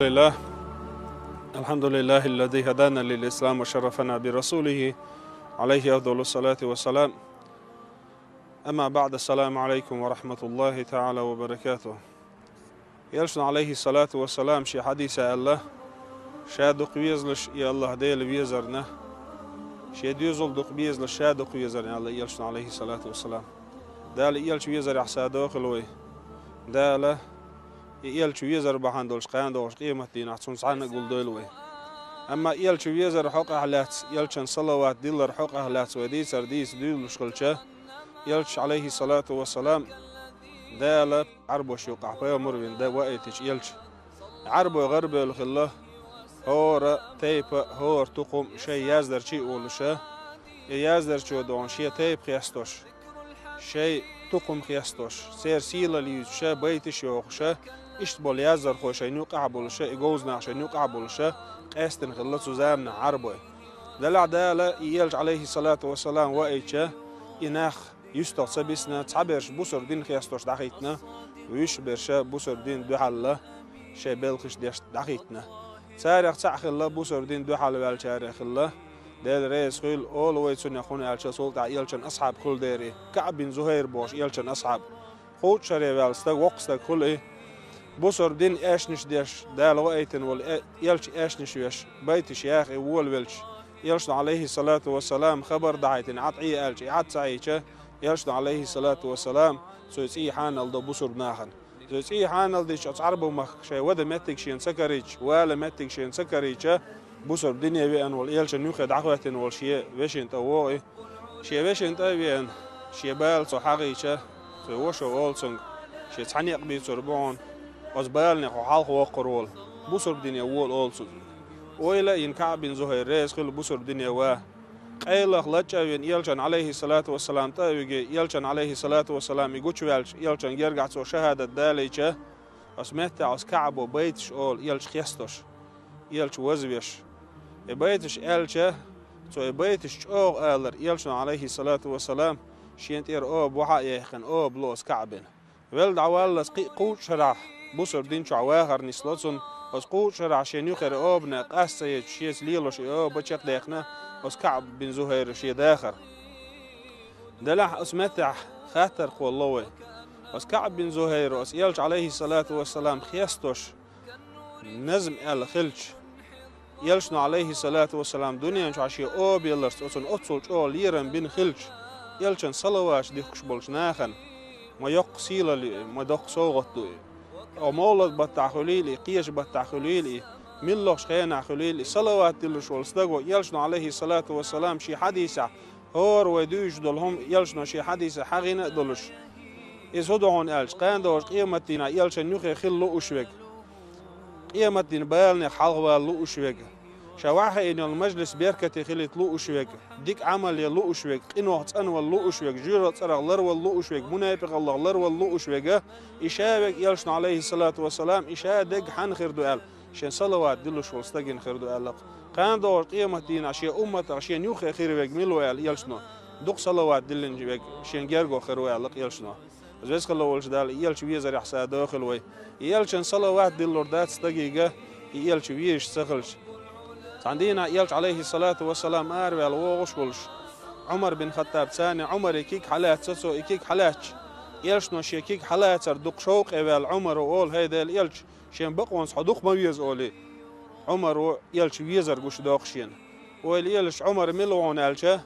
لله الحمد لله الذي هدانا للإسلام وشرفنا برسوله عليه أفضل الصلاة والسلام. أما بعد، السلام عليكم ورحمة الله تعالى وبركاته. يلشن عليه الصلاة والسلام شي حديث الله شادق بيزلش يا الله ديل بيزرنا شي ديزل دق بيزلش شادق بيزرنا الله يلشن عليه الصلاة والسلام دال يلش بيزر حسادوخ الوي دال يلش بيزر بحندولش قاندوش قيمة دين عصون سعنا قول دولوي. أما يلش بيزر حق أهلات يلشن صلوات ديلر حق أهلات ودي سرديس ديلش خلشه يلش عليه الصلاة والسلام دال عربو شوقع فيا مربين دا وقتش يلش عربو غربو الخلا هور تيب هور تقوم شي يازدر شي أولشه يازدر شو دون شي تيب خيستوش شي تقوم خيستوش سير سيلا ليوشه بيتش يوخشه اشتبول يازدر خوشه نوقع بولشه يجوزنا عشان نوقع بولشه قاستن خلصو زامنا عربو دلع دالا يلج عليه الصلاة والسلام وقتشه يناخ يستوى سبيسنا تعبرش بوسر دين خيستوش دقيتنا ويش برشا بوسر دين دوحالله شي بلخش ديش دقيتنا تاريخ تعخلا بوسر دين دوحال والتاريخ الله دال رئيس خيل اول ويتسون يخون يالشا سلطة يلشن أصحاب كل ديري كعب بن زهير بوش يلشن أصحاب خوت شري والستا وقستا كل إيه بوسر دين إيشنش ديش دال وقيتن وال يلش إيشنش ويش بيتش ياخ وول ويلش يلشن عليه الصلاة والسلام خبر دعيتن عطعي ألش عط سعيشة يلشن عليه الصلاة والسلام سويسي حانل دو بوسر ناخن سويسي حانل ديش أصعربو مخ شي ودا متك شين سكريش ولا متك شين سكريش بوسر الدنيا بيان واليالش نوخ دعوة والشيء وشين تواي شيء وشين تبيان شيء بال صحاقيشة وش والسنج شيء تعنيق بيسربون أزبالنا حالق وقرول بوسر الدنيا وول أولسون ويلا ينكعب بن زهير رئيس خل بوسر الدنيا واه قيل خلتش بين يلشن عليه الصلاة والسلام تاويجي يلشن عليه الصلاة والسلام يقولش يلشن يرجع تو شهادة داليشة أسمعت عس كعب وبيتش أول يلش خيستوش يلش وزبيش بيتش ألشة تو بيتش أو ألر يلشن عليه الصلاة والسلام شينتير أو بوحا يخن أو بلوس كعبن ولد عوالس قوت شرح بوسر دين شعواهر نسلوتون أس قوت شرح شينيخر أو بنا قاسة شيس ليلوش أو بتشق داخنا أس كعب بن زهير شي داخر دلح أسمتع خاطر والله أس كعب بن زهير أس يلش عليه الصلاة والسلام خيستوش نزم آل خلش يلشنا عليه الصلاة والسلام دنيا عشي أو بيلرس أصن أتصل أو ليرن بن خلش يلشن صلواش ديخش بولش ناخن ما يقصيل ما دق صوغت أو مولد بتعخليلي قيش بتعخليلي ملوش خينا خليلي صلوات دلش والصدقوا يلشنا عليه الصلاة والسلام شي حديثة هور ودوش دلهم يلشنا شي حديثة حغينا دلش إزهدون ألش قاندوش قيمتنا يلشن نوخي خلو أشوك قيمتنا بالنا حلوة لو أشوك شواحة إن المجلس بيركة خلت لو أشوك ديك عمل يلو أشوك إنه تنوى لو أشوك جيرة ترى لرو لو أشوك منافق الله لرو لو أشوك إشابك يلشنا عليه الصلاة والسلام إشادق حن خير دوال شين صلوات دلش والستجن خير دوال قان دور قيمة دين عشان أمة عشان يوخي خير ويج ملوال يلشنا دق صلوات دلن جيك شين جرجو خير ويال يلشنا بس خلوا ولش دال يلش بيزر حساد داخل وي يلشن صلوات دلوردات استجيجة يلش بيش سخلش عندنا يلش عليه الصلاة والسلام أروي الوغش ولش عمر بن خطاب ثاني عمر يكيك حالات سسو يكيك حالات يلش نوش يكيك حالات صردق شوق أول عمر وقول هيدا يلش شين بقون صدق ما يزقولي عمر يلش بيزر قش داقشين ويلش عمر ملون ألشه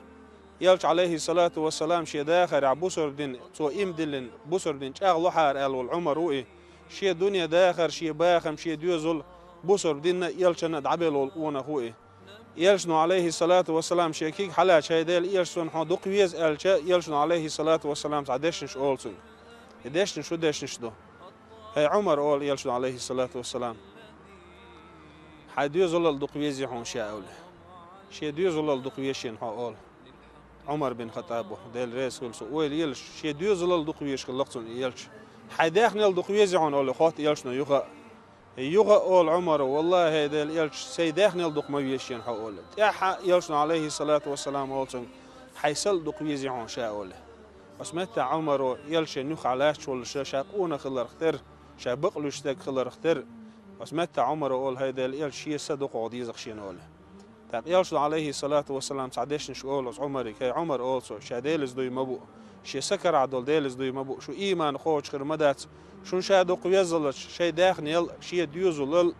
يلش عليه الصلاة والسلام شي داخل عبوسر دين تو إم دلن بوسر دين شاغ لحار قال والعمر وإيه شي دنيا داخل شي باخم شي ديوزل بوسر دين يلشن دعبل والقونا خوئه يلشن عليه الصلاة والسلام شي كيك حلا شي ديل يلشن حدق ويز ألشا يلشن عليه الصلاة والسلام تعدشنش أولسن يدشن شو دشنش دو هي عمر أول يلشن عليه الصلاة والسلام حديوزل الدقويز يحون شي أول شي ديوزل الدقويز ينحو أول عمر بن خطاب ديل رئيس ولس ويل يلش شي ديوزل الدقويز خلقتن يلش حداخن الدقويز يحون أول خاط يلشن يوغا أول عمر والله هذا يلش سيداخن الدق ما يشين حول يا يلشن عليه الصلاة والسلام أولتن حيسل دق يزيعون شاء أوله بس متى عمر يلش نوخ علاش ولا شاقونا خلر اختر شابقلو شتاك خلر اختر وسمتع عمر أقول هيدا الإيل شيء صدق وعديزق شيء نقوله تاق يلش عليه الصلاة والسلام سعدش نشقول عمري كي عمر أولسو شاديلز دوي مبو شي سكر عدل ديلز دوي مبو شو إيمان خوش خرمدات شو شادو قويزلت شي داخن يل شي ديوزل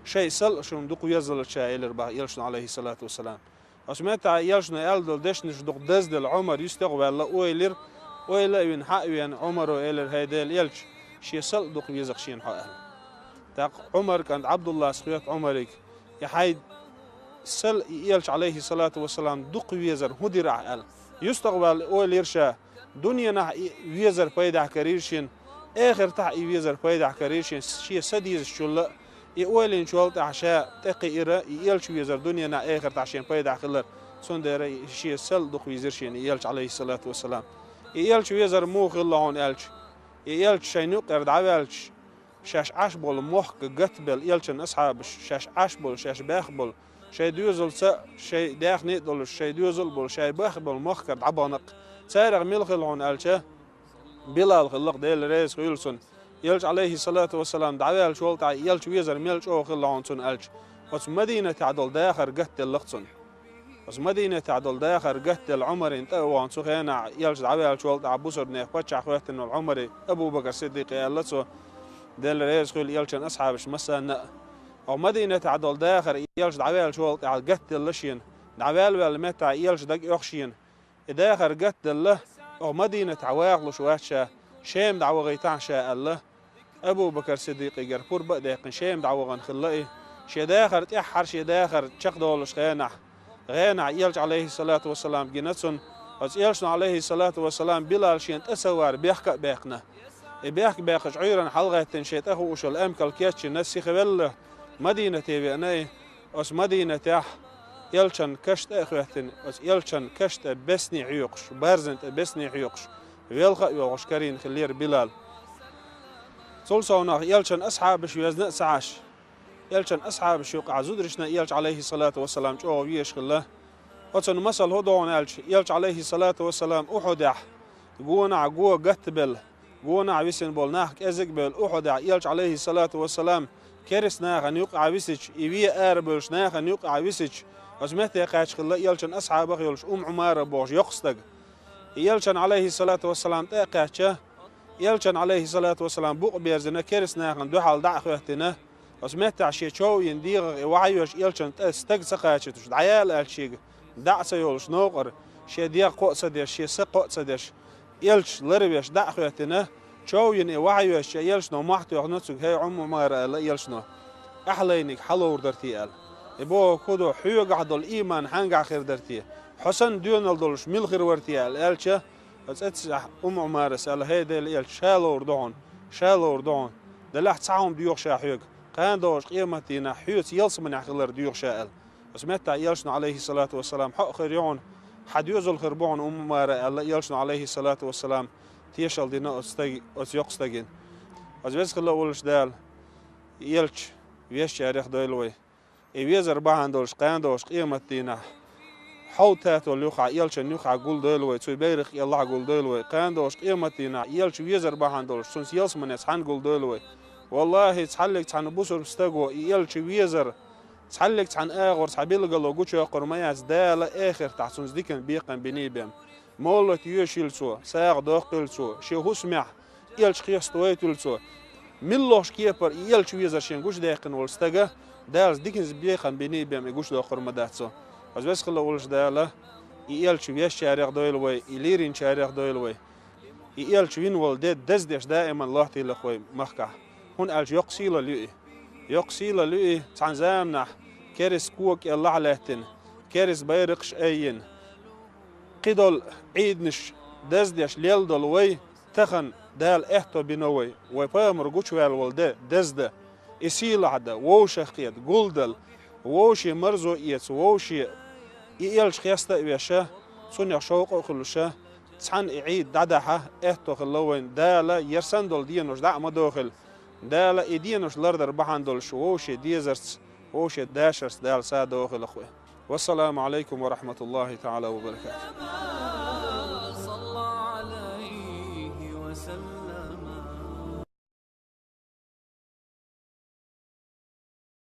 شي سل شو مدو قويزلت شي إلربا يلش عليه الصلاة والسلام وسمتع يلش نقل دش نشدق دزدل عمر يستقبل الله ويلر ويلا وين حق وين عمر ويلر هيدا يلش شي سل دو قويزق شي نحق تاق عمر كان عبد الله سخيات عمرك يحيد سل يلش عليه الصلاة والسلام دق ويزر هدي رعال يستقبل أول يرشا دنيا نح ويزر بيدع كريشين آخر تح ويزر بيدع كريشين شيء سديز شل يقولين شوال تعشاء تقيرة يلش ويزر دنيا نح آخر تعشين بيدع خلر سندر شيء سل دق ويزرشين يلش عليه الصلاة والسلام يلش ويزر مو خلهون يلش شينوق أرد عوالش شاش عشبول موحك قتبل يلشن أصحاب شاش عشبول شاش باخبول شي ديوزل شي داخ نيدل شي ديوزل بول شي باخبول موحك عبانق سارغ ملخل هون ألشة بلال خلق ديل رئيس خيلسون يلش عليه الصلاة والسلام دعوال شوال تاع يلش ويزر ميلش أو خلهون سون ألش وس مدينة عدل داخر قت اللقصن وس مدينة عدل داخر قت العمر انت وان سخينا يلش دعوال شوال تاع بوسر نيخ بتشع خوات إنه العمري أبو بكر الصديق يالسو دل رئيس خيل يلشن أصحابش مسا أو مدينة عدل داخر يلش دعوال شوال تاع قت اللشين دعوال والمتع يلش دق يخشين داخر قت الله أو مدينة عواقل شواتشا شام دعوة غيتان شاء الله أبو بكر الصديق قرفور بقداقن شام دعوة غنخلقي شي داخر تحر شي داخر تشقدولش غانع يلش عليه الصلاة والسلام جنتسون بس يلش عليه الصلاة والسلام بلال شين تسوار بيحكى باقنا بيحكى باقش عيرا حلقة تنشيت أخو وش الأم كالكيتش الناس خبله مدينة تبعناي أس مدينة تح يلشن كشت أخواتن أس يلشن كشت بسني عيوقش بارزنت بسني عيوقش ويلقى يوغشكرين خلير بلال صلصونا يلشن أصحاب شويزنا سعاش يلشن أصحاب شوق عزودرشنا يلش عليه الصلاة والسلام جو ويش خله وتن مسل هدون يلش عليه الصلاة والسلام أحدح جونا جو قتبل جونا عبيسن بول ناحك أزق بل أحدح يلش عليه الصلاة والسلام كرس ناخ نيوقع بيسج يبي أربلش ناخ نيوقع بيسج وسمعت يا قاش خلا يلشن أصحابه يلش عمارة بوش يقصدق يلشن عليه الصلاة والسلام تاقاشه يلشن عليه الصلاة والسلام بوق بيرزنا كرس ناخ ندوحل دع خواتنا وسمعت عشي شو ينديغ وعيوش يلشن استقص قاشتش دعيال الشيء دع سيولش نوقر شي ديا قوس ديش شي سقوس ديش يلش لربيش دع خواتنا شو ين وعيوش يلش نو محت يغنصق هي عمارة لا يلشنا أحلينك حلو درتي يبو كودو حيوق عدل الإيمان حنقع خير درتي حسن دون الدولش ميل خير ورتي الالشة اتسح عمارة سال هيدا الال شالو وردون دلح تسعهم ديوخ شا حيوق كان دوش قيمتنا حيوت يلص من عقلر ديوخ شال وسمعت يلشنا عليه الصلاة والسلام حق خيريون حد يوزل خربون عمارة الله يلشنا عليه الصلاة والسلام تيشل دينا أتيقستجين أزبس خلا أولش دال يلش ويش شارخ دايلوي يبيزر بعندوش قاندوش قيمتنا حوتات واليوخع يلش نيوخع قول دايلوي تسوي بيرخ يلا قول دايلوي قاندوش قيمتنا يلش ويزر بعندوش سنس يلس من يسحن قول دايلوي والله تحلق تحن بوسر مستقو يلش ويزر تحلق تحن آخر تحبيل قالو قوش يقر مياز دال آخر تحسنس ديكن بيقن بنيبهم مولت يشيلسو ساق داقلسو شي هو سمع يلش خيستويتلسو ملوش كيبر يلش ويزر شين قوش داقن والستقه دالس ديكنز بيقن بنيبهم يقوش داقر مداتسو بس خلا ولش داله يلش ويش شارع دويلوي يليرين شارع دويلوي يلش وين ولدت دزدش دائما الله تيلخوي مخكع هون الش يقسيل لؤي تنزامنا كرس كوك الله علاتن كرس بيرقش اين قدل عيدنش دزدش ليل دلوي تخن دال احتو بنوي ويبامر قوش والولد دزده يسيل عدا ووش خيط قولدل ووشي مرزو إيت ووشي يلش خياستا إيشه سوني شوق وخلوشه تحن عيد دعدحة إحتو خلوين دالا يرسندل دينوش دع مدوخل دالا إدينوش لردر بحندلش ووشي ديزرس ووشي داشرس دال سادوخل أخوه والسلام عليكم ورحمة الله تعالى وبركاته.